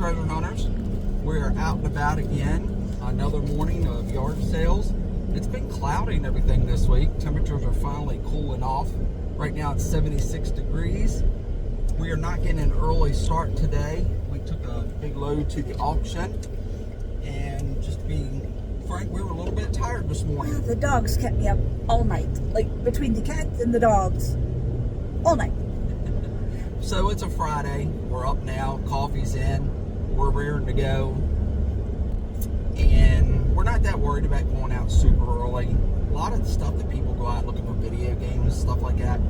treasure hunters. We're out and about again. Another morning of yard sales. It's been cloudy and everything this week. Temperatures are finally cooling off. Right now it's 76 degrees. We are not getting an early start today. We took a big load to the auction, and just being frank, we were a little bit tired this morning. The dogs kept me up all night, like between the cats and the dogs, all night. So it's a Friday. We're up now. Coffee's in. We're rearing to go. And we're not that worried about going out super early. A lot of the stuff that people go out looking for video games, stuff like that,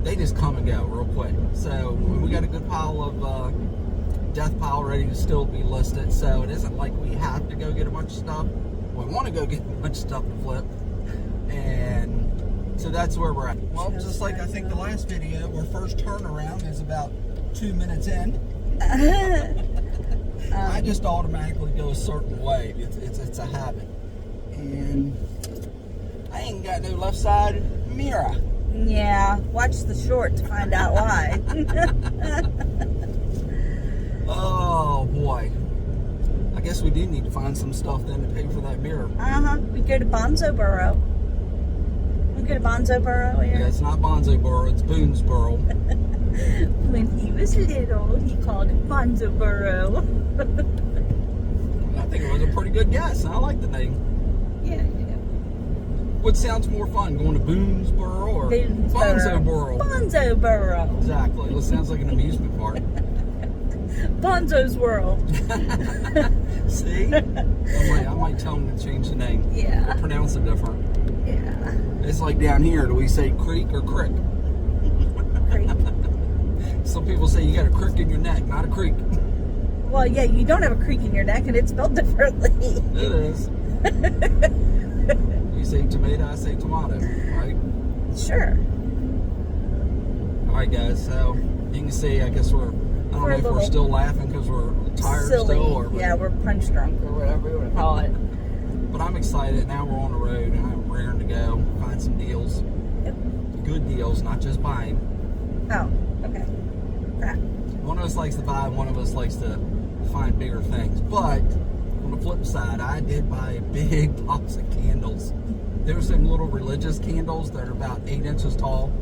they just come and go real quick. So we got a good pile of death pile ready to still be listed. So it isn't like we have to go get a bunch of stuff. We want to go get a bunch of stuff to flip. And so that's where we're at. Well, just like I think the last video, our first turnaround is about 2 minutes in. I just automatically go a certain way. It's a habit. And I ain't got no left side mirror. Yeah, watch the short to find out why. Oh boy. I guess we do need to find some stuff then to pay for that mirror. We go to Bonzo Burrow. We go to Bonzo Burrow here. Yeah, it's not Bonzo Burrow, it's Boonesboro. When he was little, he called it Bonzo Burrow. I think it was a pretty good guess. I like the name. Yeah. What sounds more fun, going to Boonesboro or Bonzo Burrow? Bonzo Burrow. Exactly. It sounds like an amusement park. Bonzo's World. See? I might tell them to change the name. Yeah. Or pronounce it different. Yeah. It's like down here, do we say creek or crick? Creek. Some people say you got a crick in your neck, not a creek. Well, yeah, you don't have a creek in your neck, and it's spelled differently. It is. You say tomato, I say tomato, right? Sure. Alright guys, so you can see, I guess I don't know if we're still laughing because we're tired silly. still. Or yeah, we're punch drunk or whatever you want to call it. But I'm excited. Now we're on the road and I'm raring to go. Find some deals. Yep. Good deals, not just buying. Oh, okay. Crap. One of us likes to buy, one of us likes to find bigger things. But on the flip side, I did buy a big box of candles. There's some little religious candles that are about 8 inches tall.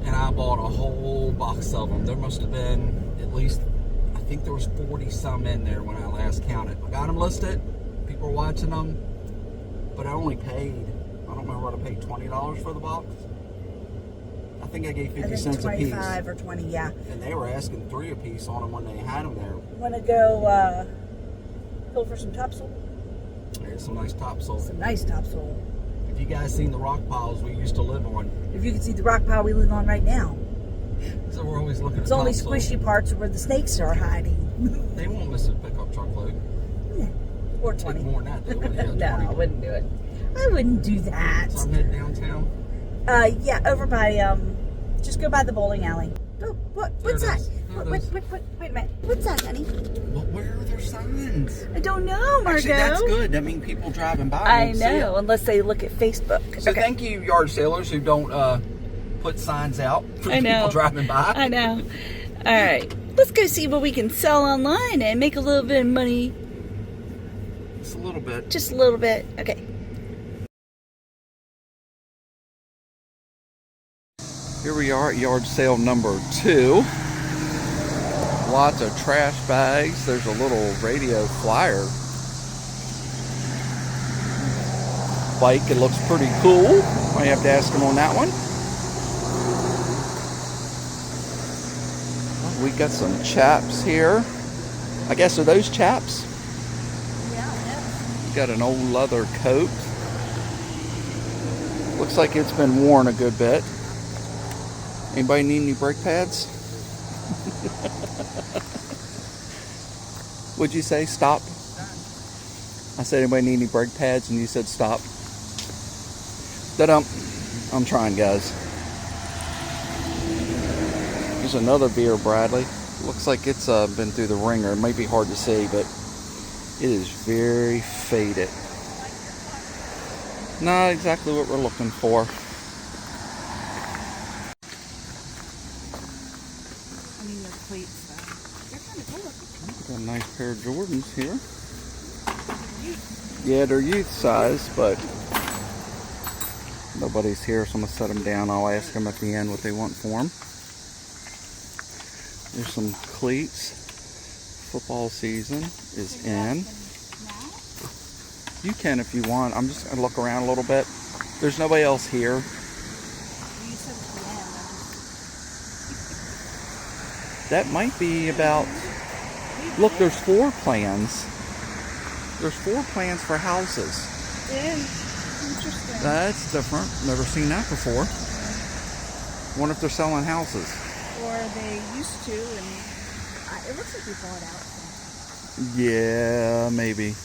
And I bought a whole box of them. There must have been at least, I think there was 40 some in there when I last counted. I got them listed. People were watching them. But I only paid, I don't remember what I paid, $20 for the box? I think I gave 50 cents a piece. 25 or 20, yeah. And they were asking 3 a piece on them when they had them there. Want to go go for some topsoil? There's some nice topsoil. Some nice topsoil. If you guys seen the rock piles we used to live on. If you can see the rock pile we live on right now. So we're always looking at It's only topsoil. squishy parts where the snakes are hiding. They won't miss a pickup truckload. Yeah. Or Take 20. more than that, they would. Yeah, No, 20. I wouldn't do it. I wouldn't do that. So I'm heading downtown. Yeah, over by, just go by the bowling alley. Oh, what's There it that? is. There it Wait is. a minute. What's that, honey? But where are their signs? I don't know, Margo. Actually, that's good. That means people driving by I won't see know, it. unless they look at Facebook. So Okay. thank you, yard sailors, who don't put signs out for I know. people driving by. I know. All right, let's go see what we can sell online and make a little bit of money. Just a little bit. Just a little bit. Okay. Here we are at yard sale number 2. Lots of trash bags. There's a little radio flyer bike. It looks pretty cool. Might have to ask him on that one. We got some chaps here. I guess are those chaps? Yeah. Got an old leather coat. Looks like it's been worn a good bit. Anybody need any brake pads? Would you say stop? I said, anybody need any brake pads? And you said stop. I'm trying, guys. Here's another beer, Bradley. Looks like it's been through the ringer. It might be hard to see, but it is very faded. Not exactly what we're looking for. I mean, those plates, they're kind of cool. Got a nice pair of Jordans here. Yeah, they're youth size, but nobody's here, so I'm going to set them down. I'll ask them at the end what they want for them. There's some cleats. Football season is in. You can if you want. I'm just going to look around a little bit. There's nobody else here. That might be about... Look, there's 4 plans. There's 4 plans for houses. Interesting. That's different. Never seen that before. Wonder if they're selling houses. Or they used to, and it looks like they bought out. Yeah, maybe.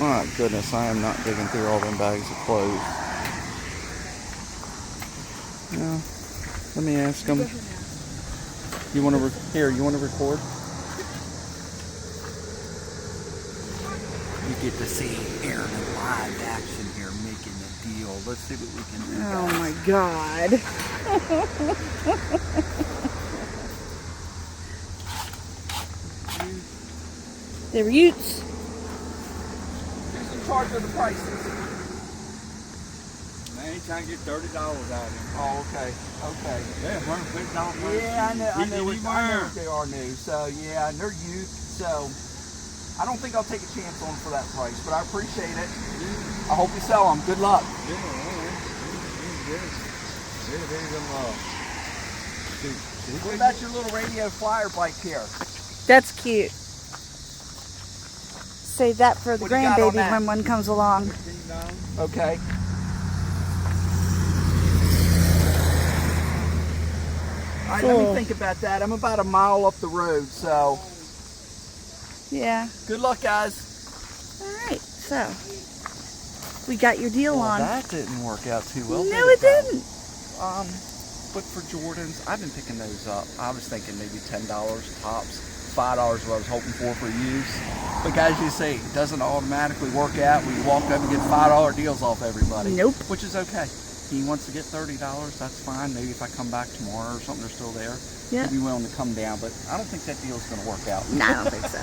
My goodness, I am not digging through all them bags of clothes. No. Let me ask them. You want to here? You want to record? You get to see Aaron in live action here making the deal. Let's see what we can do. Oh my God! They were Utes. Who's in charge of the prices? Man, trying to get $30 out of him. Oh, okay. Okay. Yeah, $150. Yeah, I know what they are new. So yeah, and they're youth. So I don't think I'll take a chance on them for that price, but I appreciate it. I hope you sell them. Good luck. Yeah, What about your little radio flyer bike here? That's cute. Save that for the What do you got on grandbaby that? when one comes along. Okay. All right, let me think about that. I'm about a mile up the road, so Yeah. good luck, guys. All right. So we got your deal on. That didn't work out too well. No, it didn't. But for Jordans, I've been picking those up. I was thinking maybe $10 tops. $5 what I was hoping for use. But guys, you say it doesn't automatically work out. We walk up and get $5 deals off everybody. Nope. Which is okay. He wants to get $30, that's fine. Maybe if I come back tomorrow or something, they're still there. Yeah. He'd be willing to come down, but I don't think that deal's going to work out. No, I don't think so.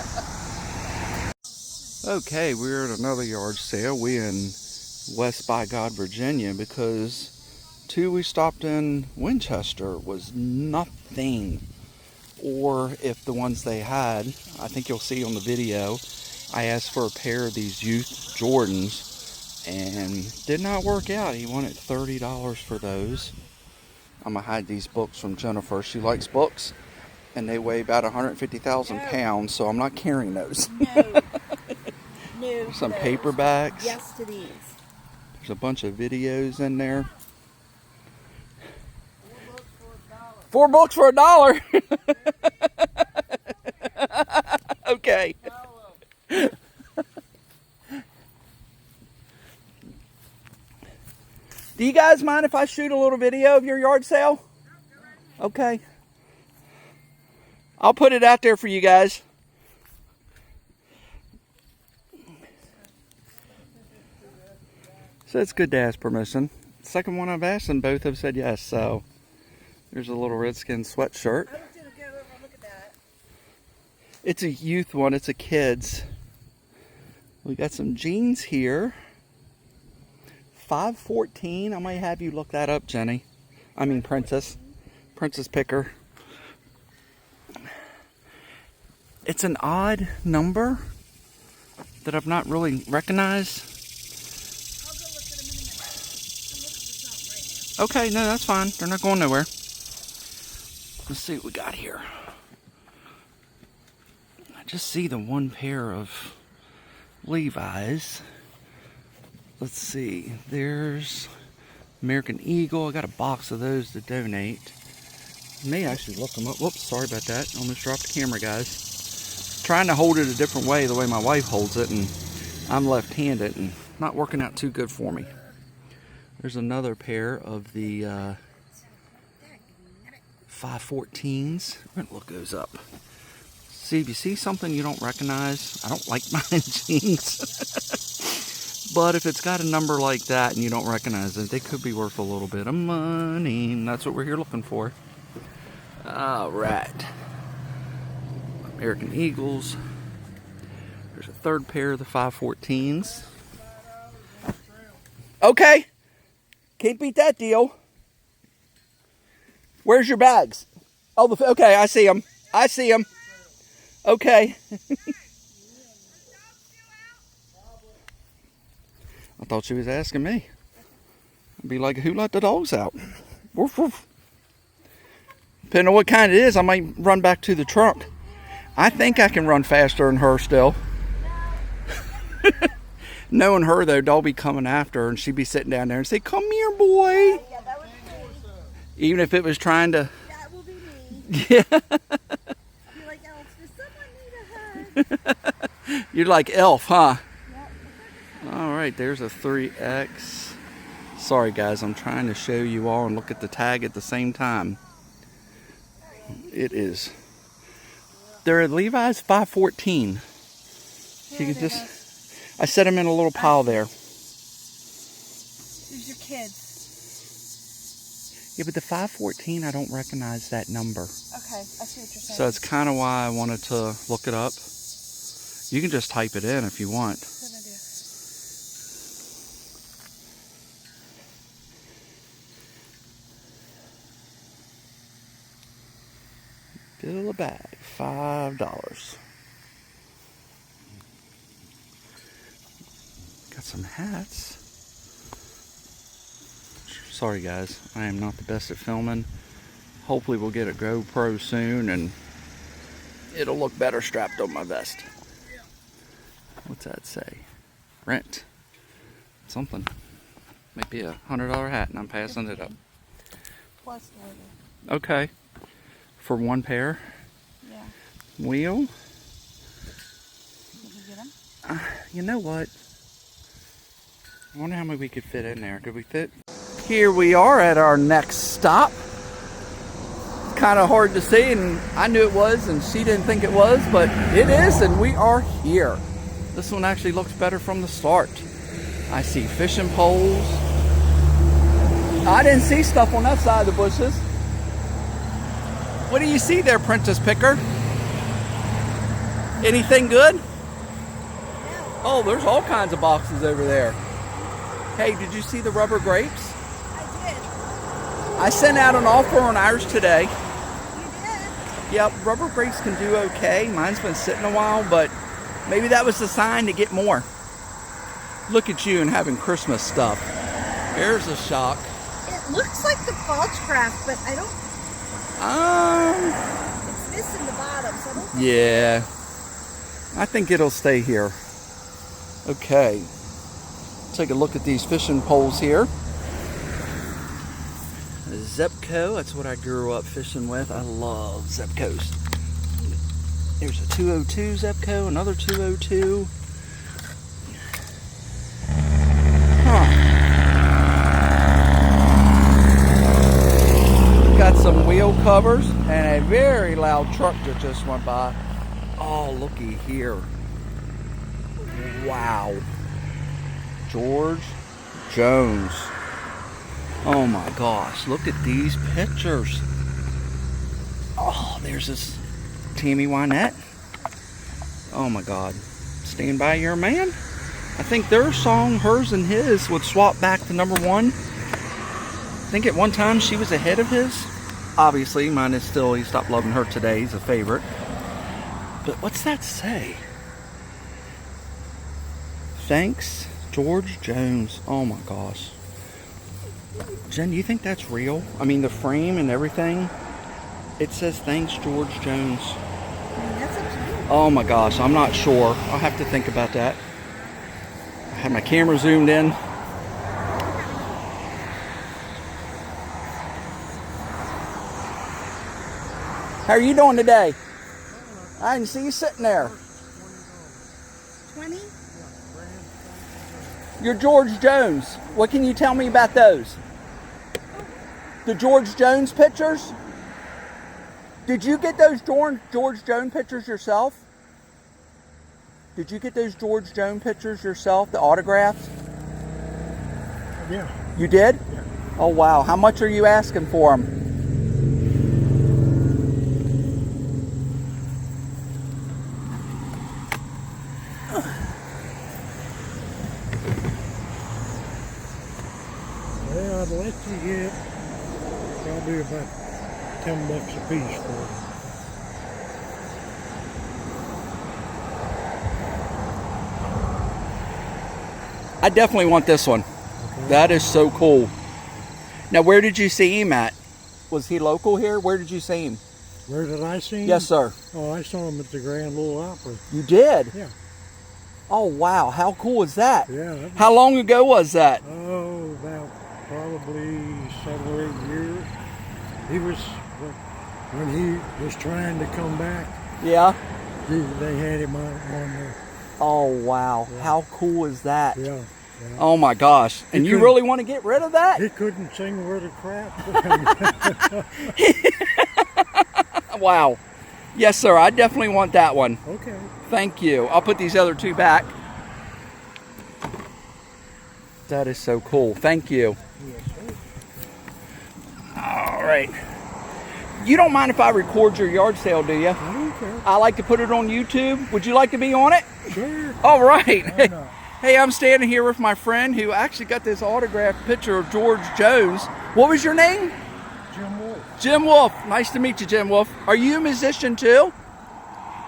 Okay, we're at another yard sale. We in West by God, Virginia, because 2 we stopped in Winchester was nothing. Or if the ones they had, I think you'll see on the video, I asked for a pair of these youth Jordans and did not work out. He wanted $30 for those. I'm gonna hide these books from Jennifer. She likes books and they weigh about 150,000 pounds, so I'm not carrying those. No. No. Some paperbacks. Yes to these. There's a bunch of videos in there. 4 books for $1. Okay. Do you guys mind if I shoot a little video of your yard sale? Okay. I'll put it out there for you guys. So it's good to ask permission. Second one I've asked and both have said yes, so there's a little Redskin sweatshirt. It's a youth one, it's a kid's. We got some jeans here. 514. I might have you look that up, Jenny. I mean Princess. Princess Picker. It's an odd number that I've not really recognized. Okay, no, that's fine. They're not going nowhere. Let's see what we got here. I just see the one pair of Levi's. Let's see. There's American Eagle. I got a box of those to donate. May actually look them up. Whoops, sorry about that. Almost dropped the camera, guys. Trying to hold it a different way, the way my wife holds it, and I'm left-handed, and not working out too good for me. There's another pair of the 514s. I'm gonna look those up. See if you see something you don't recognize. I don't like buying jeans. But if it's got a number like that and you don't recognize it, they could be worth a little bit of money. And that's what we're here looking for. All right. American Eagles. There's a third pair of the 514s. Okay. Can't beat that deal. Where's your bags? Oh, okay, I see them. I see them. Okay. I thought she was asking me. I'd be like, who let the dogs out? Woof, woof. Depending on what kind it is, I might run back to the trunk. I think I can run faster than her still. Knowing her, though, they'll be coming after her, and she'd be sitting down there and say, come here, boy. Yeah, that would be me. Even if it was trying to... That will be me. Yeah. I'll be like, Elf, does someone need a hug? You're like Elf, huh? Yep. All right, there's a 3X. Sorry, guys, I'm trying to show you all and look at the tag at the same time. It is. They're at Levi's 514. You can just... I set them in a little pile there. Who's your kids? Yeah, but the 514, I don't recognize that number. Okay, I see what you're saying. So it's kind of why I wanted to look it up. You can just type it in if you want. Good idea. Fill a bag, $5. Got some hats. Sorry guys, I am not the best at filming. Hopefully we'll get a GoPro soon and it'll look better strapped on my vest. What's that say? Rent. Something. Might be a $100 hat and I'm passing it up. Plus later. Okay. For one pair. Yeah. Wheel. Did you get them? You know what? I wonder how many we could fit in there. Could we fit? Here we are at our next stop. It's kind of hard to see, and I knew it was, and she didn't think it was, but it is, and we are here. This one actually looks better from the start. I see fishing poles. I didn't see stuff on that side of the bushes. What do you see there, Princess Picker? Anything good? Oh, there's all kinds of boxes over there. Hey, did you see the rubber grapes? I did. I sent out an offer on ours today. You did? Yep, rubber grapes can do okay. Mine's been sitting a while, but maybe that was the sign to get more. Look at you and having Christmas stuff. Here's a shock. It looks like the false craft, but I don't. It's missing the bottom, so I don't think. Yeah. I think it'll stay here. Okay. Take a look at these fishing poles here. Zebco, that's what I grew up fishing with. I love Zebcos. There's a 202 Zebco, another 202. Got some wheel covers and a very loud truck that just went by. Oh, looky here. Wow. George Jones. Oh my gosh, look at these pictures. Oh, there's this Tammy Wynette. Oh my God. Stand by Your Man. I think their song, hers and his, would swap back to #1. I think at one time she was ahead of his. Obviously, mine is still, He Stopped Loving Her Today, he's a favorite. But what's that say? Thanks, George Jones. Oh my gosh. Jen, do you think that's real? I mean, the frame and everything, it says thanks, George Jones. I mean, that's up to you. Oh my gosh, I'm not sure. I'll have to think about that. I had my camera zoomed in. How are you doing today? I didn't see you sitting there. 20? You're George Jones. What can you tell me about those? The George Jones pictures? Did you get those George Jones pictures yourself? Did you get those George Jones pictures yourself, the autographs? Yeah. You did? Yeah. Oh, wow. How much are you asking for them? Well, I'd let you get probably about $10 a piece for them. I definitely want this one. Okay. That is so cool. Now, where did you see him at? Was he local here? Where did you see him? Where did I see him? Yes, sir. Oh, I saw him at the Grand Ole Opry. You did? Yeah. Oh, wow. How cool is that? Yeah. That was, How long ago was that? oh, about probably 7 or 8 years. He was, when he was trying to come back, Yeah. they had him on there. Oh, wow. Yeah. How cool is that? Yeah. Oh, my gosh. And He you couldn't- really want to get rid of that? He couldn't sing worth a crap. Wow. Yes, sir. I definitely want that one. Okay. Thank you. I'll put these other two back. That is so cool. Thank you. Yes, sir. All right. You don't mind if I record your yard sale, do you? I don't care. I like to put it on YouTube. Would you like to be on it? Sure. All right. Why not? Hey, I'm standing here with my friend who actually got this autographed picture of George Jones. What was your name? Jim Wolf. Jim Wolf. Nice to meet you, Jim Wolf. Are you a musician too?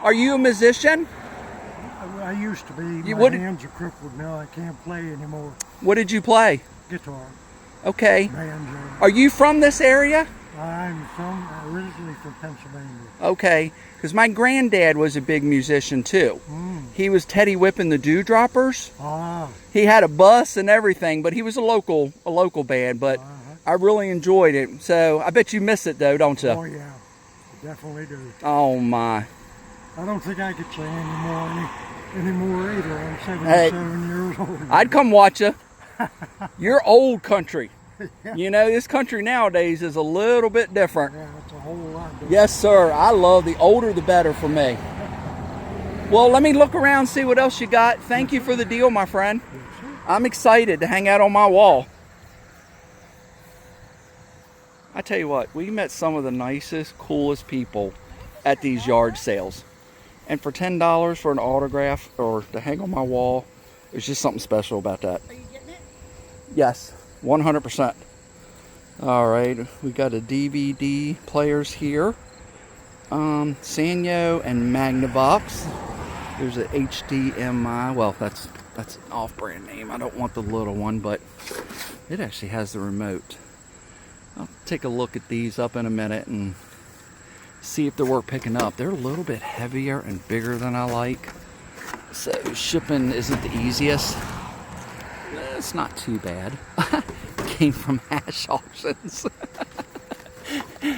Are you a musician? I used to be. You My would- hands are crippled now. I can't play anymore. What did you play? Guitar, Okay. banjo. Are you from this area? I'm originally from Pennsylvania. Okay. Because my granddad was a big musician too. He was Teddy Whipping the Dewdroppers. Ah, He had a bus and everything, but he was a local band. But I really enjoyed it. So I bet you miss it though, don't you? oh yeah, definitely do. Oh my. I don't think I could play anymore either. I'm 77 Hey. years old. I'd come watch you. You're old country. You know, this country nowadays is a little bit different. Yeah, it's a whole lot different. Yes, sir. I love the older the better for me. Well, let me look around, see what else you got. Thank you for the deal, my friend. Yes, sir. I'm excited to hang out on my wall. I tell you what, we met some of the nicest, coolest people at these yard sales. And for $10 for an autograph or to hang on my wall, there's just something special about that. Are you getting it? Yes, 100%. All right, we got a DVD players here. Sanyo and Magnavox. There's a HDMI. Well, that's an off-brand name. I don't want the little one, but it actually has the remote. I'll take a look at these up in a minute and see if they're worth picking up. They're a little bit heavier and bigger than I like, so shipping isn't the easiest. It's not too bad. Came from Hash Auctions.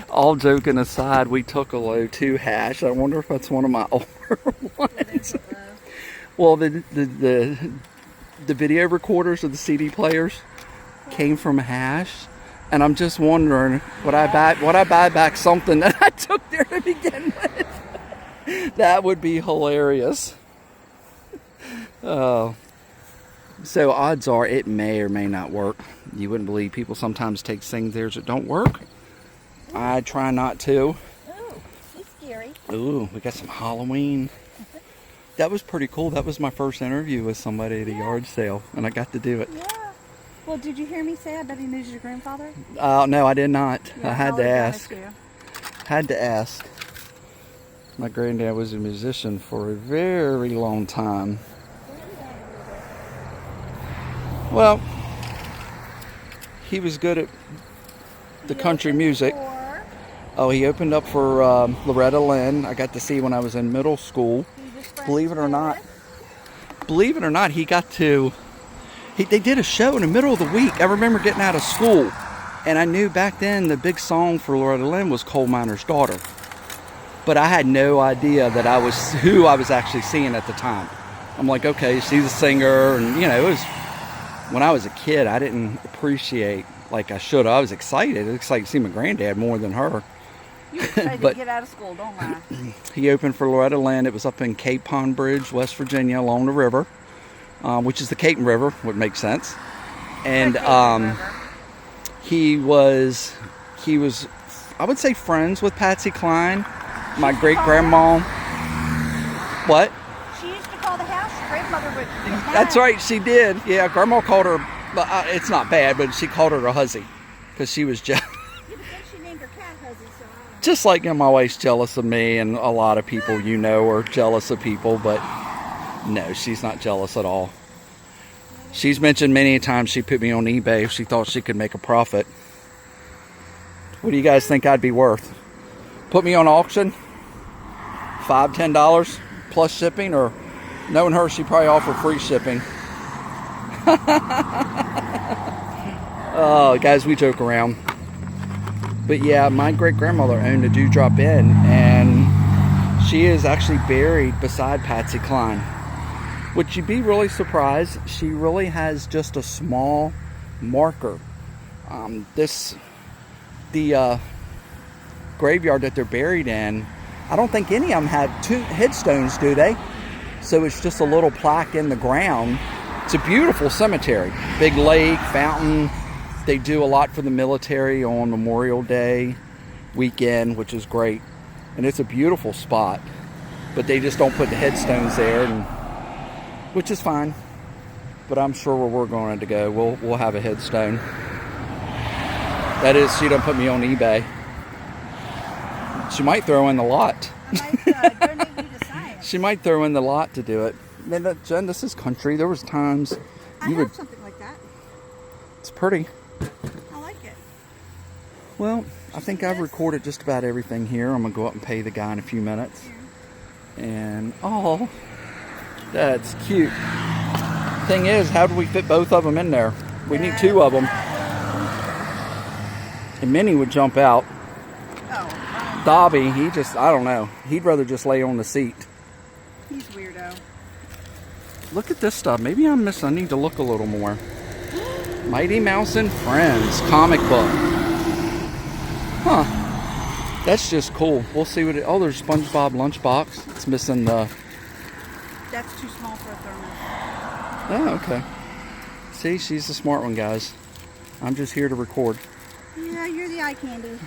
All joking aside, we took a load to Hash. I wonder if that's one of my older ones. Well, the video recorders of the CD players came from Hash, and I'm just wondering would I buy back something that I took there to begin with? That would be hilarious. So odds are it may or may not work. You wouldn't believe people sometimes take things there that don't work. I try not to. Oh, he's scary. Ooh, we got some Halloween. That was pretty cool. That was my first interview with somebody at a yard sale, and I got to do it. Yeah. Well, did you hear me say I bet he knows your grandfather? No, I did not. Yeah, I had to Howard ask. Dennis, Had to ask. My granddad was a musician for a very long time. Well, he was good at the country music. Or Oh, he opened up for Loretta Lynn. I got to see when I was in middle school. he was friends Believe it or with- not, he got to. They did a show in the middle of the week. I remember getting out of school, and I knew back then the big song for Loretta Lynn was "Coal Miner's Daughter," but I had no idea that I was who I was actually seeing at the time. I'm like, okay, she's a singer, and it was when I was a kid. I didn't appreciate like I should. I was excited. I was excited to see my granddad more than her. You tried But- to get out of school, don't lie. He opened for Loretta Lynn. It was up in Cape Pond Bridge, West Virginia, along the river, which is the Cape River, would make sense. and he was, I would say, friends with Patsy Cline, my great grandma. What? She used to call the house grandmother would. That's right, she did. Yeah, grandma called her. It's not bad, but she called her a hussy because she was jealous. Yeah, but then she named her cat Huzzy, so I don't know. Just like my wife's jealous of me, and a lot of people you know are jealous of people, but no, she's not jealous at all. She's mentioned many times she put me on eBay if she thought she could make a profit. What do you guys think I'd be worth? Put me on auction? $5, $10 plus shipping, or knowing her, she'd probably offer free shipping. Oh, guys, we joke around. But yeah, my great-grandmother owned a Dewdrop Inn, and she is actually buried beside Patsy Cline. Would you be really surprised? She really has just a small marker. The graveyard that they're buried in, I don't think any of them have 2 headstones, do they? So it's just a little plaque in the ground. It's a beautiful cemetery. Big lake, fountain. They do a lot for the military on Memorial Day weekend, which is great. And it's a beautiful spot. But they just don't put the headstones there, which is fine. But I'm sure where we're going to go, we'll have a headstone. That is, she don't put me on eBay. She might throw in the lot. I might donate you to science. She might throw in the lot to do it. Man, Jen, this is country. There was times I have something like that. It's pretty. I like it. Well, I think I've recorded just about everything here. I'm gonna go up and pay the guy in a few minutes. And oh, that's cute. Thing is, how do we fit both of them in there? We need 2 of them. And Minnie would jump out. Oh. Dobby, I don't know. He'd rather just lay on the seat. He's weirdo. Look at this stuff. Maybe I need to look a little more. Mighty Mouse and Friends comic book. Huh. That's just cool. We'll see what oh, there's SpongeBob lunchbox. It's missing the... That's too small for a thermos. Oh, okay. See, she's the smart one, guys. I'm just here to record. Yeah, you're the eye candy.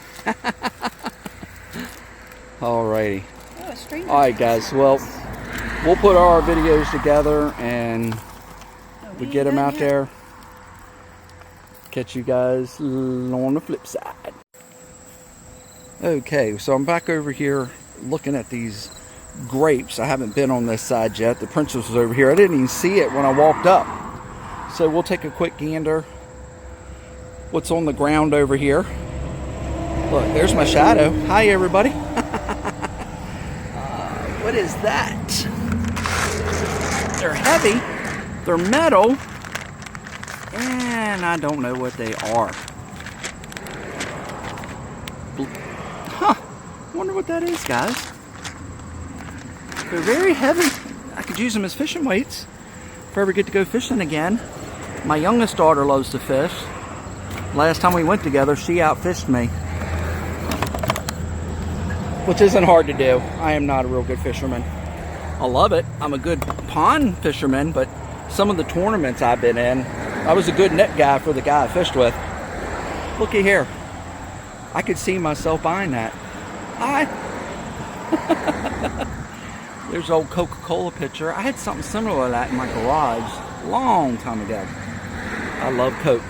Alrighty. Oh, a stranger. Alright, guys. Well, we'll put our videos together and we get them out there. Catch you guys on the flip side. Okay, so I'm back over here looking at these grapes. I haven't been on this side yet. The princess was over here. I didn't even see it when I walked up. So we'll take a quick gander. What's on the ground over here? Look, there's my shadow. Hi, everybody. What is that? They're heavy. They're metal. And I don't know what they are. Huh. Wonder what that is, guys. They're very heavy. I could use them as fishing weights if I ever get to go fishing again. My youngest daughter loves to fish. Last time we went together, she outfished me. Which isn't hard to do. I am not a real good fisherman. I love it. I'm a good pond fisherman, but some of the tournaments I've been in, I was a good net guy for the guy I fished with. Looky here. I could see myself buying that. Hi. There's an old Coca-Cola pitcher. I had something similar to that in my garage a long time ago. I love Coke.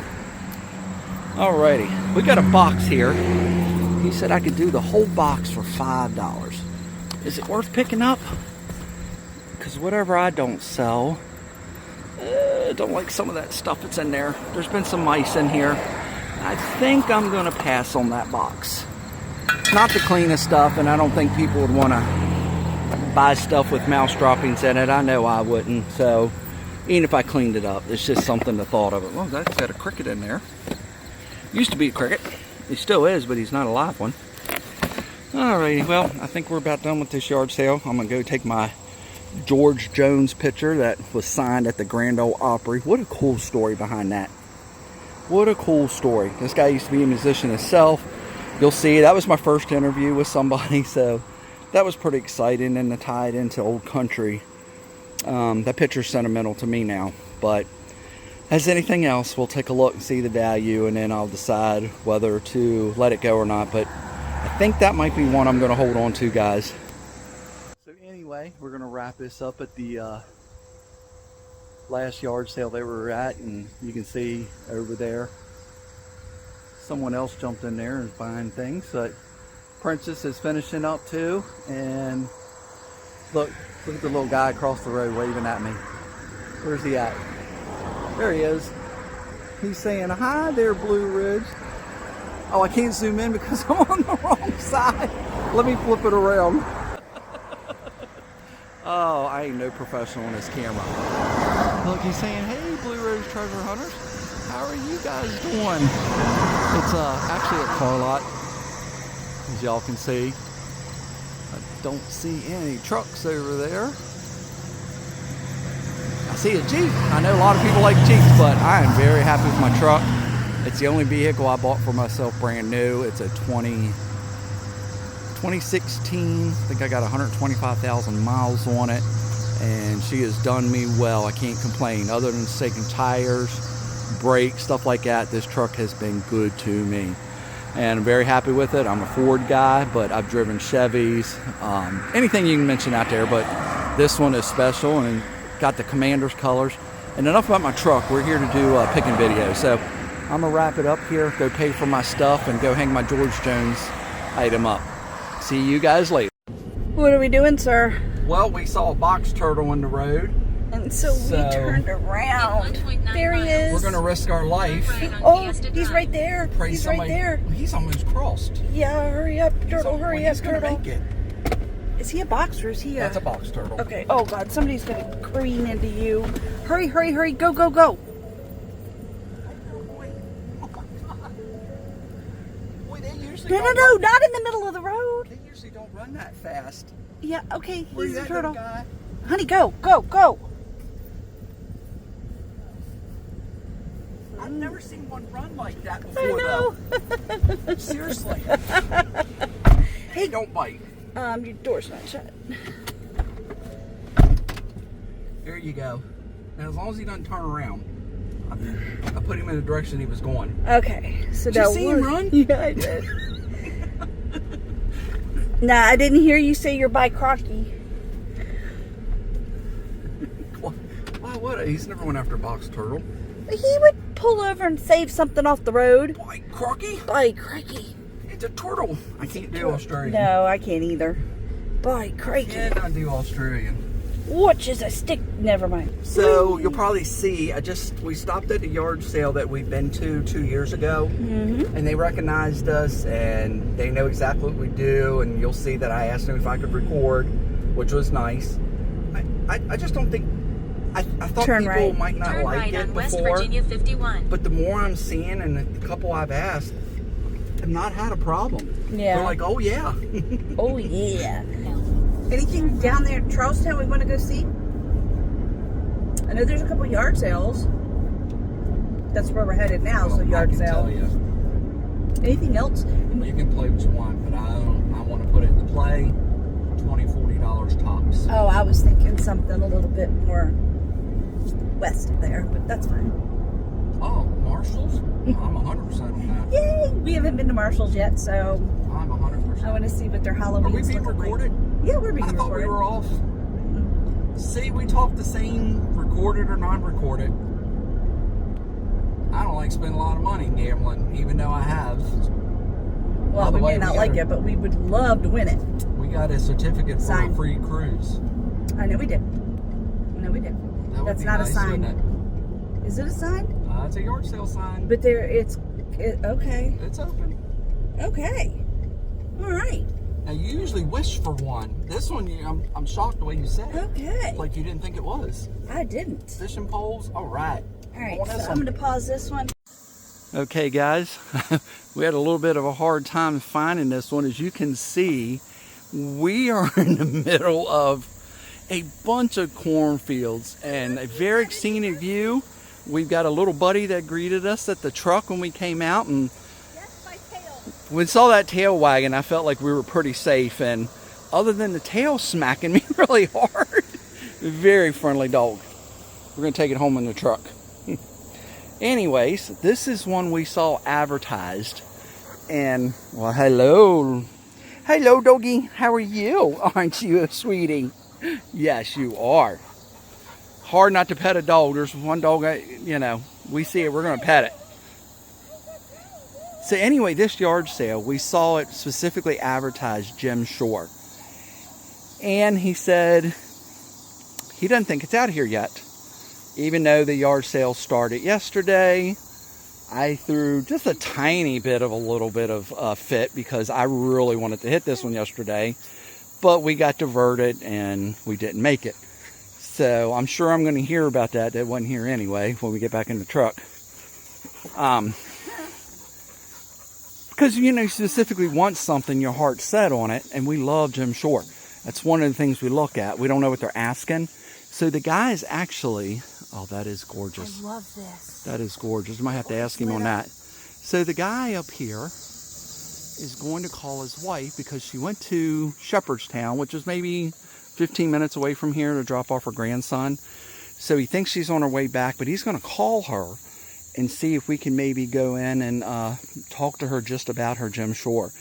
Alrighty. We got a box here. He said I could do the whole box for $5. Is it worth picking up? Because whatever I don't sell, I don't like some of that stuff that's in there. There's been some mice in here. I think I'm going to pass on that box. Not the cleanest stuff, and I don't think people would want to buy stuff with mouse droppings in it. I know I wouldn't. So even if I cleaned it up, it's just something to thought of it. Well, that's got a cricket in there. Used to be a cricket. He still is, but he's not a live one. Alrighty, well, I think we're about done with this yard sale. I'm going to go take my George Jones picture that was signed at the Grand Ole Opry. What a cool story behind that. What a cool story. This guy used to be a musician himself. You'll see, that was my first interview with somebody, so that was pretty exciting, and to tie it into old country. That picture's sentimental to me now, but as anything else, we'll take a look and see the value, and then I'll decide whether to let it go or not. But I think that might be one I'm going to hold on to, guys. So anyway, we're going to wrap this up at the last yard sale that we were at, and you can see over there someone else jumped in there and is buying things. But Princess is finishing up too, and look at the little guy across the road waving at me. Where's he at? There he is. He's saying, "Hi there, Blue Ridge." Oh, I can't zoom in because I'm on the wrong side. Let me flip it around. Oh, I ain't no professional on this camera. Look, he's saying, "Hey, Blue Ridge treasure hunters. How are you guys doing?" It's actually a car lot, as y'all can see. I don't see any trucks over there. I see a Jeep. I know a lot of people like Jeeps, but I am very happy with my truck. It's the only vehicle I bought for myself brand new. It's a 2016. I think I got 125,000 miles on it, and she has done me well. I can't complain. Other than taking tires, brakes, stuff like that, this truck has been good to me, and I'm very happy with it. I'm a Ford guy, but I've driven Chevys, anything you can mention out there, but this one is special and got the Commander's colors. And enough about my truck. We're here to do a picking video, so I'm gonna wrap it up here, go pay for my stuff, and go hang my George Jones item up. See you guys later. What are we doing, sir? Well, we saw a box turtle in the road. And so we turned around. There he is. We're gonna risk our life. Oh, he's right there. Pray He's somebody, right there. He's almost crossed. Yeah, hurry up, turtle. Hurry up, He's gonna turtle. make it. Is he a box or is he a... That's a box turtle. Okay. Oh, God. Somebody's going to careen into you. Hurry, hurry, hurry. Go, go, go. Boy, they usually No, don't no, no. run- Not in the middle of the road. They usually don't run that fast. Yeah, okay. Where He's you a at, turtle. little guy? Honey, go, go, go. I've never seen one run like that I before, know. though. Seriously. Hey, don't bite. Your door's not shut. There you go. Now, as long as he doesn't turn around, I put him in the direction he was going. Okay. So Did you now see him run? Yeah, I did. Nah, I didn't hear you say you're by Crocky. Why would I? He's never went after a box turtle. He would pull over and save something off the road. Boy, Crocky? By Crocky. It's a turtle. I can't do Australian. No, I can't either. By Crocky. Yeah, I do Australian. Which is a stick. Never mind. So you'll probably see, we stopped at the yard sale that we've been to 2 years ago, and they recognized us, and they know exactly what we do, and you'll see that I asked them if I could record, which was nice. I just don't think, I thought Turn people right. might not Turn like right it on West before, Virginia 51. but the more I'm seeing, and the couple I've asked, have not had a problem. Yeah. They're like, oh yeah. Oh, yeah. Anything down there in Charlestown we want to go see? I know there's a couple yard sales. That's where we're headed now, so I yard can sale. tell you. Anything else? You can play what you want, but I want to put it into play. $20-$40 tops. Oh, I was thinking something a little bit more west of there, but that's fine. Oh, Marshalls? I'm 100% on that. Yay! We haven't been to Marshall's yet, so I'm 100%. I want to see what their Halloween Are we being recorded? Yeah, we're being I thought recorded. we were off. See, we talk the same, recorded or non-recorded. I don't like spending a lot of money gambling, even though I have. Well, By the we way, may not we like gotta- it, but we would love to win it. We got a certificate for Sign. a free cruise. I know we did. No, we did. That would That's be not nice, a sign. wouldn't Is it a sign? it? It's a yard sale sign. But there, okay. It's open. Okay. All right. Now, you usually wish for one. This one, I'm shocked the way you said it. Okay. Like you didn't think it was. I didn't. Fishing poles? All right. All right, On so this I'm one. going to pause this one. Okay, guys. We had a little bit of a hard time finding this one. As you can see, we are in the middle of a bunch of cornfields and a very scenic view. We've got a little buddy that greeted us at the truck when we came out, and That's my tail. when we saw that tail wagging, I felt like we were pretty safe. And other than the tail smacking me really hard, very friendly dog. We're gonna take it home in the truck. Anyways, this is one we saw advertised. And, well, hello. Hello, doggy. How are you? Aren't you a sweetie? Yes, you are. Hard not to pet a dog. There's one dog, we see it, we're going to pet it. So anyway, this yard sale, we saw it specifically advertised Jim Shore. And he said he doesn't think it's out here yet. Even though the yard sale started yesterday, I threw just a tiny bit of a little bit of fit because I really wanted to hit this one yesterday. But we got diverted and we didn't make it. So I'm sure I'm going to hear about that. That wasn't here anyway when we get back in the truck. Because, you specifically want something, your heart's set on it. And we love Jim Shore. That's one of the things we look at. We don't know what they're asking. So the guy is actually... Oh, that is gorgeous. I love this. That is gorgeous. I might have to ask him on that. So the guy up here is going to call his wife because she went to Shepherdstown, which is maybe 15 minutes away from here, to drop off her grandson. So he thinks she's on her way back, but he's going to call her and see if we can maybe go in and talk to her just about her Jim Shore.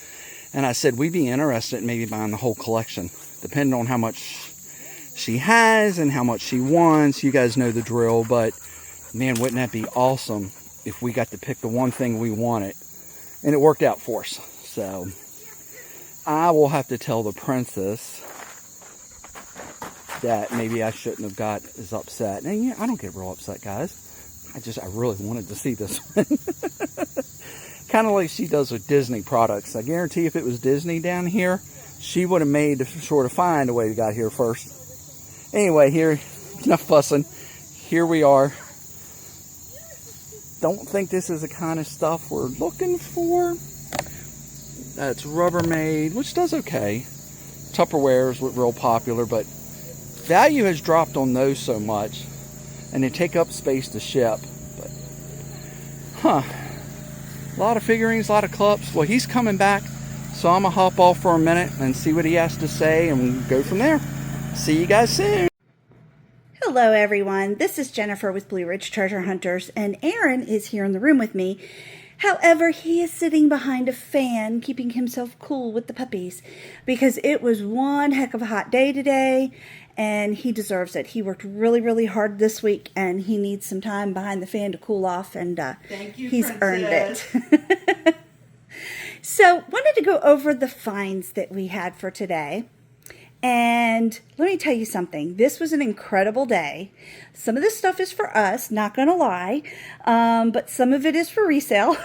And I said we'd be interested in maybe buying the whole collection, depending on how much she has and how much she wants. You guys know the drill, but man, wouldn't that be awesome if we got to pick the one thing we wanted? And it worked out for us. So I will have to tell the princess that maybe I shouldn't have got as upset. And yeah, I don't get real upset, guys. I really wanted to see this one. Kind of like she does with Disney products. I guarantee if it was Disney down here, she would have made sure to find a way to get here first. Anyway, here, enough fussing. Here we are. Don't think this is the kind of stuff we're looking for. That's Rubbermaid, which does okay. Tupperware is real popular, but value has dropped on those so much. And they take up space to ship. But, a lot of figurines, a lot of cups. Well, he's coming back, so I'm going to hop off for a minute and see what he has to say and go from there. See you guys soon. Hello everyone, this is Jennifer with Blue Ridge Treasure Hunters, and Aaron is here in the room with me. However, he is sitting behind a fan, keeping himself cool with the puppies, because it was one heck of a hot day today, and he deserves it. He worked really, really hard this week, and he needs some time behind the fan to cool off, and Thank you, he's Princess. earned it. So, wanted to go over the finds that we had for today. And let me tell you something. This was an incredible day. Some of this stuff is for us, not going to lie. But some of it is for resale.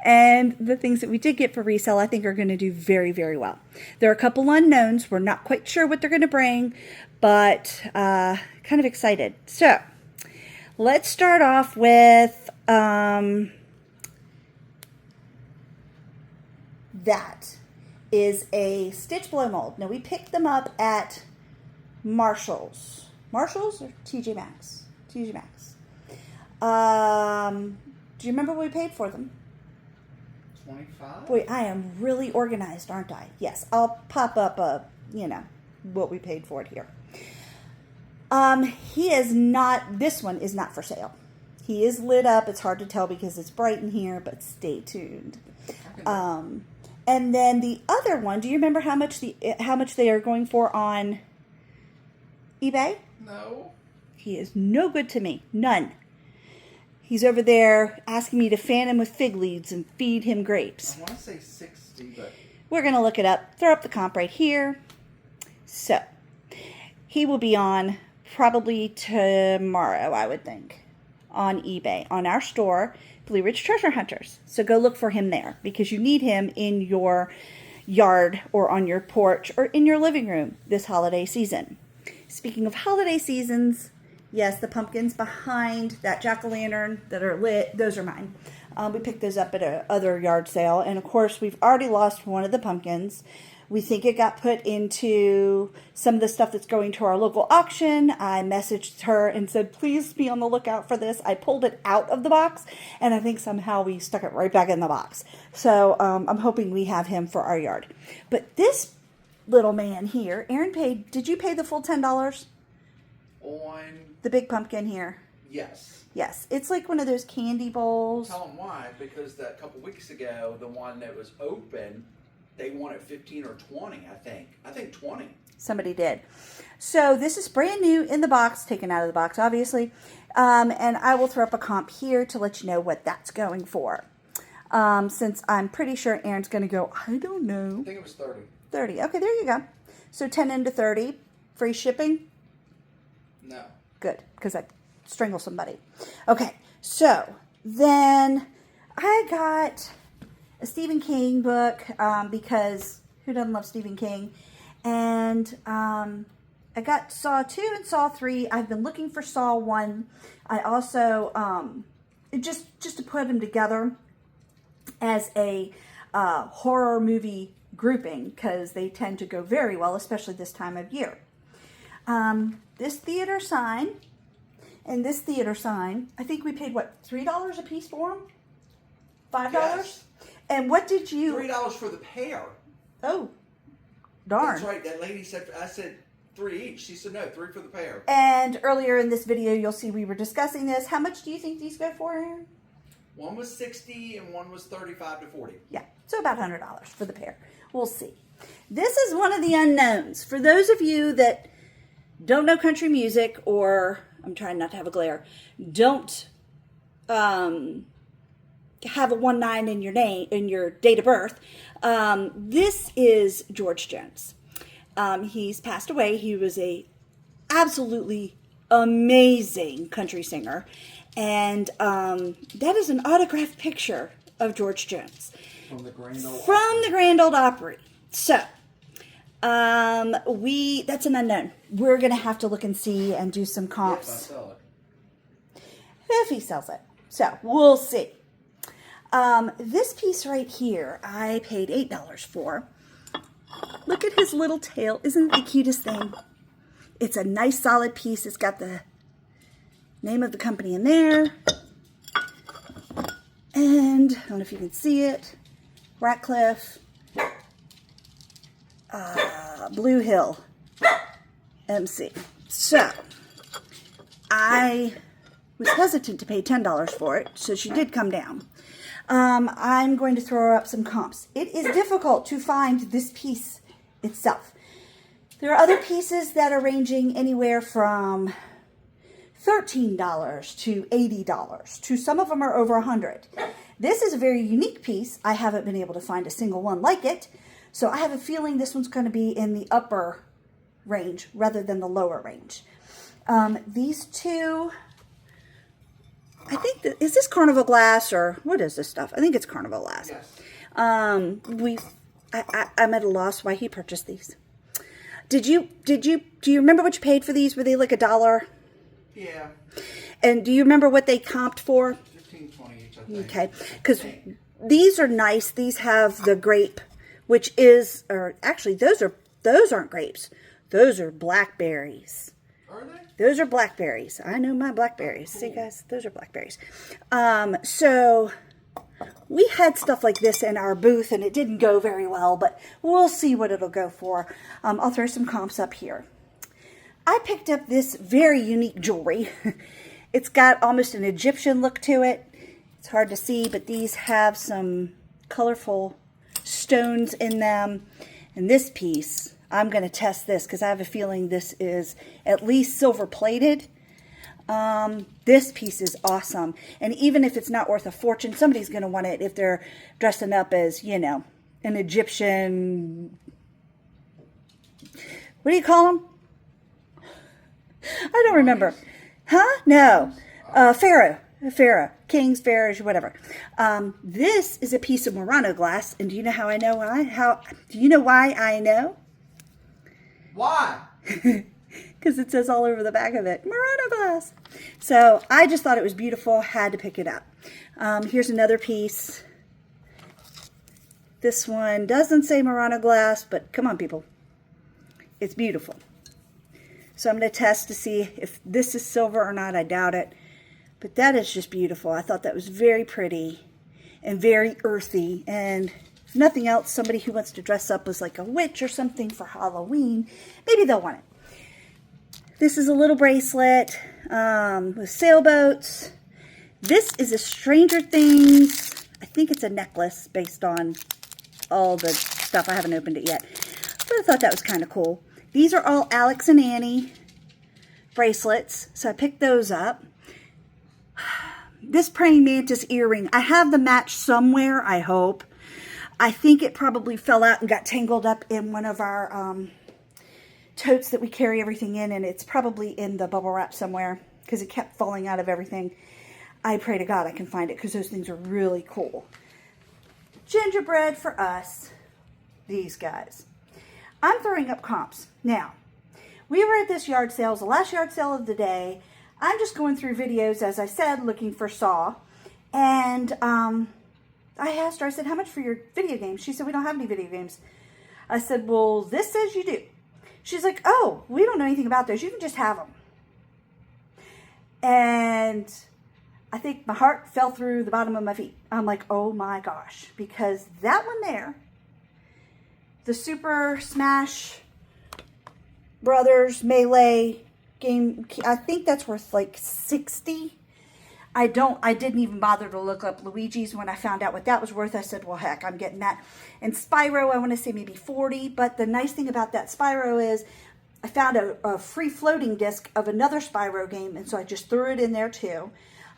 And the things that we did get for resale, I think are going to do very, very well. There are a couple unknowns. We're not quite sure what they're going to bring, but kind of excited. So let's start off with that. Is a stitch blow mold. Now we picked them up at Marshall's. Marshall's or TJ Maxx? TJ Maxx. Do you remember what we paid for them? $25? Boy, I am really organized, aren't I? Yes, I'll pop up what we paid for it here. He is not, this one is not for sale. He is lit up. It's hard to tell because it's bright in here, but stay tuned. And then the other one, do you remember how much they are going for on eBay? No. He is no good to me. None. He's over there asking me to fan him with fig leaves and feed him grapes. I want to say 60, but... We're going to look it up. Throw up the comp right here. So, he will be on probably tomorrow, I would think, on eBay, on our store, Blue Ridge Treasure Hunters. So go look for him there because you need him in your yard or on your porch or in your living room this holiday season. Speaking of holiday seasons, yes, the pumpkins behind that jack-o'-lantern that are lit, those are mine. We picked those up at a other yard sale. And of course, we've already lost one of the pumpkins. We think it got put into some of the stuff that's going to our local auction. I messaged her and said, please be on the lookout for this. I pulled it out of the box, and I think somehow we stuck it right back in the box. So I'm hoping we have him for our yard. But this little man here, Aaron paid, did you pay the full $10? On... The big pumpkin here. Yes. Yes, it's like one of those candy bowls. Tell them why, because that couple weeks ago, the one that was open, they wanted 15 or 20, I think. I think 20. Somebody did. So this is brand new in the box, taken out of the box, obviously. And I will throw up a comp here to let you know what that's going for. Since I'm pretty sure Aaron's going to go, I don't know. I think it was 30. 30. Okay, there you go. So 10 into 30. Free shipping? No. Good, because I strangle somebody. Okay, so then I got a Stephen King book because who doesn't love Stephen King? And I got Saw 2 and Saw 3. I've been looking for Saw 1. I also, just to put them together as a horror movie grouping, because they tend to go very well, especially this time of year. This theater sign and this theater sign, I think we paid, what, $3 a piece for them? $5? Yes. And what did you... $3 for the pair. Oh, darn. That's right. That lady said, I said 3 each. She said, no, 3 for the pair. And earlier in this video, you'll see we were discussing this. How much do you think these go for, Aaron? One was 60 and one was 35 to 40. Yeah, so about $100 for the pair. We'll see. This is one of the unknowns. For those of you that don't know country music, or I'm trying not to have a glare, don't have a 19 in your name, in your date of birth, this is George Jones. He's passed away. He was a absolutely amazing country singer, and that is an autographed picture of George Jones From the Grand Ole from the Grand Ole Opry. So that's an unknown. We're gonna have to look and see and do some If I comps sell it. if he sells it. So we'll see. This piece right here, I paid $8 for. Look at his little tail. Isn't it the cutest thing? It's a nice solid piece. It's got the name of the company in there. And I don't know if you can see it. Ratcliffe. Blue Hill. MC. So, I was hesitant to pay $10 for it, so she did come down. I'm going to throw up some comps. It is difficult to find this piece itself. There are other pieces that are ranging anywhere from $13 to $80 to some of them are over $100. This is a very unique piece. I haven't been able to find a single one like it, so I have a feeling this one's going to be in the upper range rather than the lower range. These two, I think, is this Carnival glass or what is this stuff? I think it's Carnival glass. Yes. I'm at a loss why he purchased these. Do you remember what you paid for these? Were they like $1? Yeah. And do you remember what they comped for? 15, 20 each, I think. Okay, because these are nice. These have the grape, which is, or actually those aren't grapes. Those are blackberries. Are they? Those are blackberries. I know my blackberries. Cool. See, guys, those are blackberries. So we had stuff like this in our booth, and it didn't go very well, but we'll see what it'll go for. I'll throw some comps up here. I picked up this very unique jewelry. It's got almost an Egyptian look to it. It's hard to see, but these have some colorful stones in them. And this piece, I'm going to test this because I have a feeling this is at least silver plated. This piece is awesome. And even if it's not worth a fortune, somebody's going to want it if they're dressing up as, you know, an Egyptian, what do you call them? I don't remember. Huh? No. Pharaoh, kings, pharaohs, whatever. This is a piece of Murano glass, and do you know how I know why? Do you know why I know? Why? Because it says all over the back of it, Murano glass. So I just thought it was beautiful, had to pick it up. Here's another piece. This one doesn't say Murano glass, but come on, people. It's beautiful. So I'm going to test to see if this is silver or not. I doubt it. But that is just beautiful. I thought that was very pretty and very earthy. And if nothing else, somebody who wants to dress up as like a witch or something for Halloween, maybe they'll want it. This is a little bracelet with sailboats. This is a Stranger Things, I think it's a necklace based on all the stuff. I haven't opened it yet, but I thought that was kind of cool. These are all Alex and Annie bracelets, so I picked those up. This praying mantis earring, I have the match somewhere, I hope. I think it probably fell out and got tangled up in one of our totes that we carry everything in, and it's probably in the bubble wrap somewhere because it kept falling out of everything. I pray to God I can find it because those things are really cool. Gingerbread for us, these guys. I'm throwing up comps. Now, we were at this yard sale, it was the last yard sale of the day. I'm just going through videos, as I said, looking for Saw. And I asked her, I said, how much for your video games? She said, we don't have any video games. I said, well, this says you do. She's like, oh, we don't know anything about those. You can just have them. And I think my heart fell through the bottom of my feet. I'm like, oh my gosh. Because that one there, the Super Smash Brothers Melee game, I think that's worth like $60. I didn't even bother to look up Luigi's. When I found out what that was worth, I said, well, heck, I'm getting that. And Spyro, I want to say maybe $40. But the nice thing about that Spyro is I found a free floating disc of another Spyro game, and so I just threw it in there too.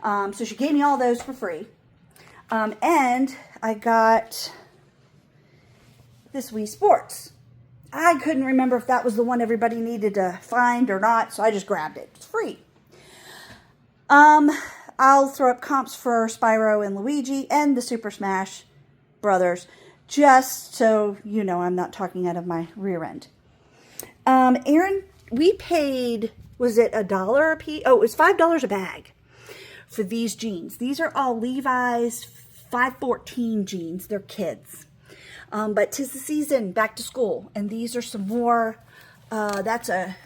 So she gave me all those for free. And I got this Wii Sports. I couldn't remember if that was the one everybody needed to find or not, so I just grabbed it. It's free. I'll throw up comps for Spyro and Luigi and the Super Smash Brothers, just so you know I'm not talking out of my rear end. Aaron, we paid, was it $1 a piece? Oh, it was $5 a bag for these jeans. These are all Levi's 514 jeans. They're kids. But 'tis the season, back to school. And these are some more, that's a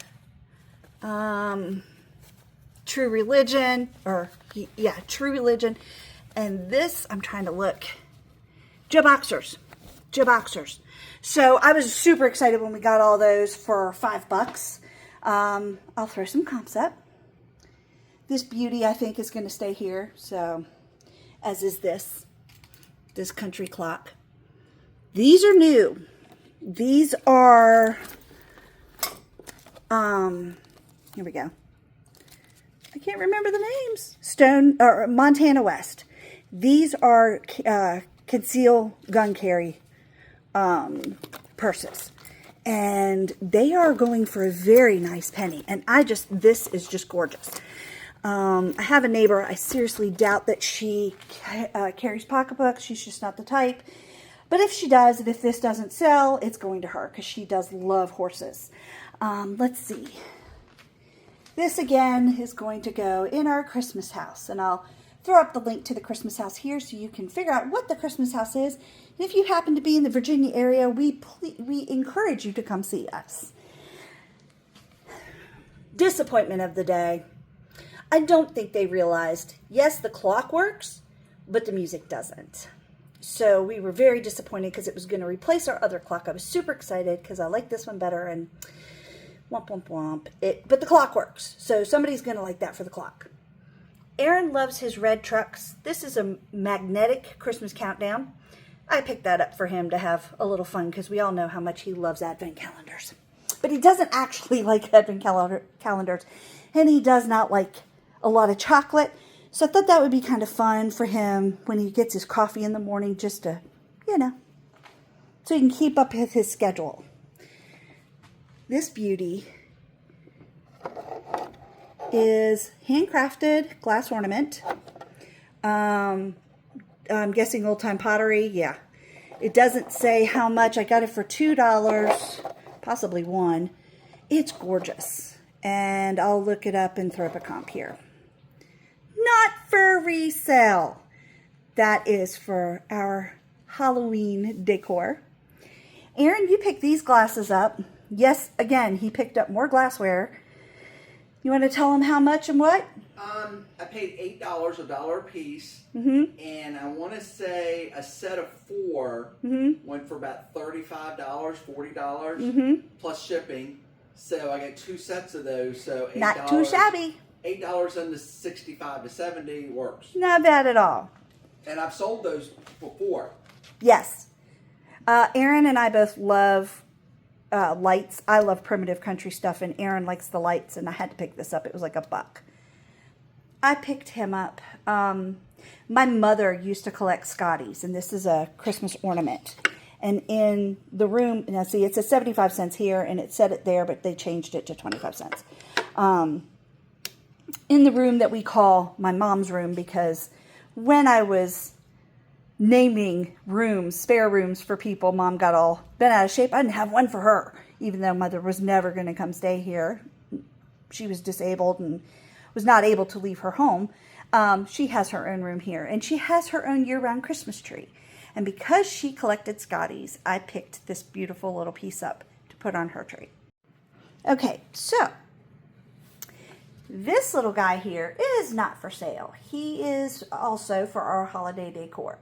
True Religion, or yeah, True Religion. And this, I'm trying to look, Joe Boxers. So I was super excited when we got all those for $5. I'll throw some comps up. This beauty, I think, is going to stay here. So, as is this country clock. These are new. These are, here we go. I can't remember the names. Montana West. These are conceal gun carry purses. And they are going for a very nice penny. And this is just gorgeous. I have a neighbor, I seriously doubt that she carries pocketbooks. She's just not the type. But if she does, and if this doesn't sell, it's going to her because she does love horses. Let's see. This, again, is going to go in our Christmas house. And I'll throw up the link to the Christmas house here so you can figure out what the Christmas house is. And if you happen to be in the Virginia area, we encourage you to come see us. Disappointment of the day. I don't think they realized, yes, the clock works, but the music doesn't. So we were very disappointed because it was going to replace our other clock. I was super excited because I like this one better, and womp, womp, womp. But the clock works, so somebody's going to like that for the clock. Aaron loves his red trucks. This is a magnetic Christmas countdown. I picked that up for him to have a little fun because we all know how much he loves advent calendars. But he doesn't actually like advent calendars, and he does not like a lot of chocolate. So I thought that would be kind of fun for him when he gets his coffee in the morning, just to, so he can keep up with his schedule. This beauty is handcrafted glass ornament. I'm guessing old time pottery. Yeah. It doesn't say how much. I got it for $2, possibly $1. It's gorgeous. And I'll look it up and throw up a comp here. Not for resale. That is for our Halloween decor. Aaron, you picked these glasses up. Yes, again, he picked up more glassware. You want to tell him how much and what? I paid $8, $1 a piece. Mm-hmm. And I want to say a set of 4 went for about $35, $40 plus shipping. So I got 2 sets of those. So $8. Not too shabby. $8 into 65 to 70 works. Not bad at all. And I've sold those before. Yes. Aaron and I both love lights. I love primitive country stuff, and Aaron likes the lights, and I had to pick this up. It was like $1. I picked him up. My mother used to collect Scotties, and this is a Christmas ornament. And in the room, now see, it says 75 cents here, and it said it there, but they changed it to 25 cents. In the room that we call my mom's room, because when I was naming rooms, spare rooms for people, Mom got all bent out of shape. I didn't have one for her, even though Mother was never going to come stay here. She was disabled and was not able to leave her home. She has her own room here, and she has her own year-round Christmas tree. And because she collected Scotties, I picked this beautiful little piece up to put on her tree. Okay, so this little guy here is not for sale. He is also for our holiday decor.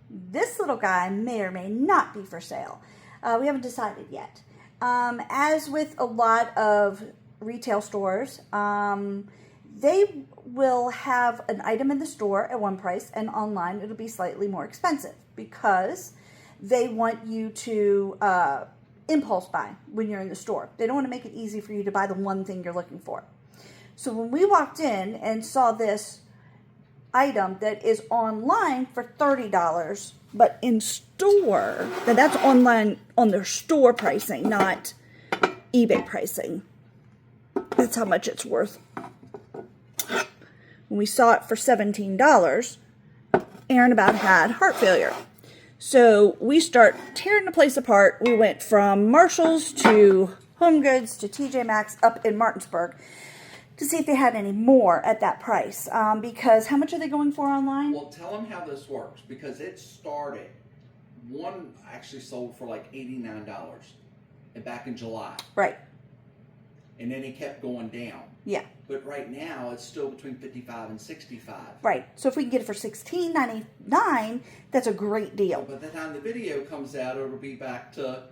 This little guy may or may not be for sale. We haven't decided yet. As with a lot of retail stores, they will have an item in the store at one price, and online it'll be slightly more expensive because they want you to impulse buy when you're in the store. They don't want to make it easy for you to buy the one thing you're looking for. So when we walked in and saw this item that is online for $30, but in store, now that's online on their store pricing, not eBay pricing. That's how much it's worth. When we saw it for $17, Aaron about had heart failure. So we start tearing the place apart. We went from Marshall's to Home Goods to TJ Maxx up in Martinsburg to see if they had any more at that price. Because how much are they going for online? Well, tell them how this works, because it started, one actually sold for like $89 and back in July. Right. And then it kept going down. Yeah. But right now, it's still between $55 and $65. Right. So if we can get it for $16.99, that's a great deal. By the time the video comes out, it'll be back to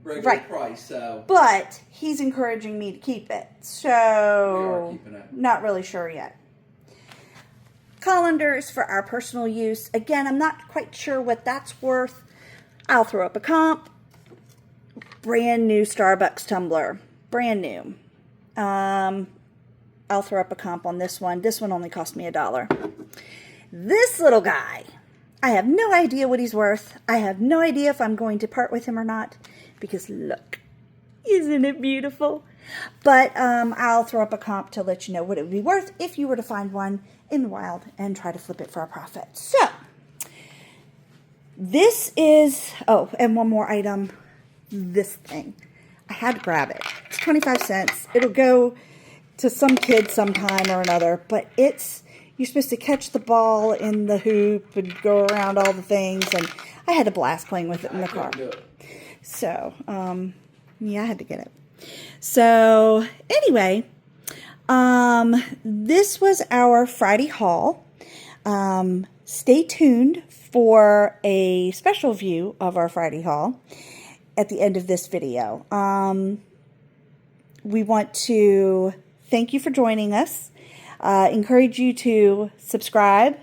regular Right. price. So But he's encouraging me to keep it. So we are keeping it. Not really sure yet. Colanders for our personal use. Again, I'm not quite sure what that's worth. I'll throw up a comp. Brand new Starbucks tumbler. Brand new. I'll throw up a comp on this one. This one only cost me $1. This little guy, I have no idea what he's worth. I have no idea if I'm going to part with him or not, because look, isn't it beautiful? But I'll throw up a comp to let you know what it would be worth if you were to find one in the wild and try to flip it for a profit. So this is, oh, and one more item, this thing. I had to grab it. It's 25 cents. It'll go to some kid sometime or another, but it's, you're supposed to catch the ball in the hoop and go around all the things, and I had a blast playing with it in the car. So, yeah, I had to get it. So, anyway, this was our Friday haul. Stay tuned for a special view of our Friday haul at the end of this video. We want to thank you for joining us. Encourage you to subscribe,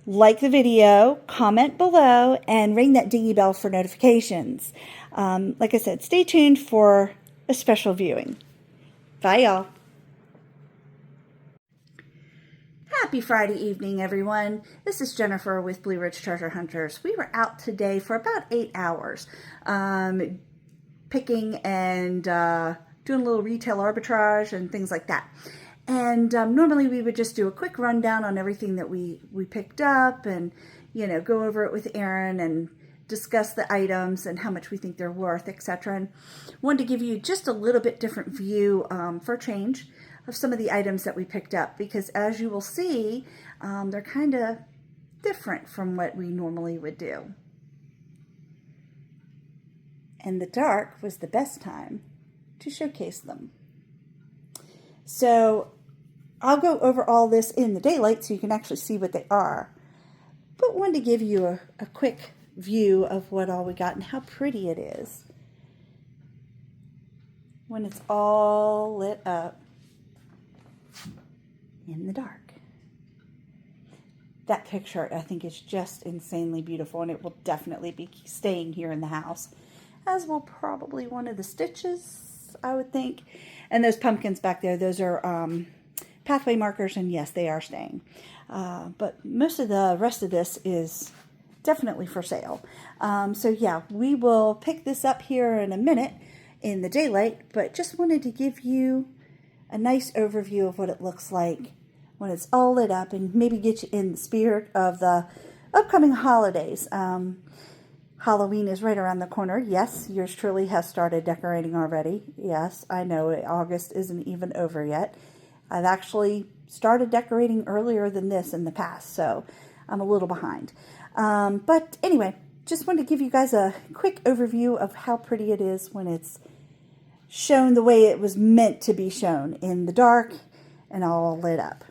like the video, comment below, and ring that dingy bell for notifications. Like I said, stay tuned for a special viewing. Bye, y'all. Happy Friday evening, everyone. This is Jennifer with Blue Ridge Treasure Hunters. We were out today for about 8 hours, picking and doing a little retail arbitrage and things like that. And normally we would just do a quick rundown on everything that we picked up and, you know, go over it with Aaron and discuss the items and how much we think they're worth, etc. And wanted to give you just a little bit different view for a change of some of the items that we picked up, because as you will see, they're kind of different from what we normally would do. And the dark was the best time to showcase them. So I'll go over all this in the daylight so you can actually see what they are. But wanted to give you a quick view of what all we got and how pretty it is when it's all lit up. in the dark. That picture, I think, is just insanely beautiful, and it will definitely be staying here in the house, as will probably one of the stitches, I would think. And those pumpkins back there, those are pathway markers, and yes, they are staying. But most of the rest of this is definitely for sale. So yeah, we will pick this up here in a minute in the daylight, but just wanted to give you a nice overview of what it looks like when it's all lit up, and maybe get you in the spirit of the upcoming holidays. Halloween is right around the corner. Yes, yours truly has started decorating already. Yes, I know August isn't even over yet. I've actually started decorating earlier than this in the past, so I'm a little behind. But anyway, just wanted to give you guys a quick overview of how pretty it is when it's shown the way it was meant to be shown, in the dark and all lit up.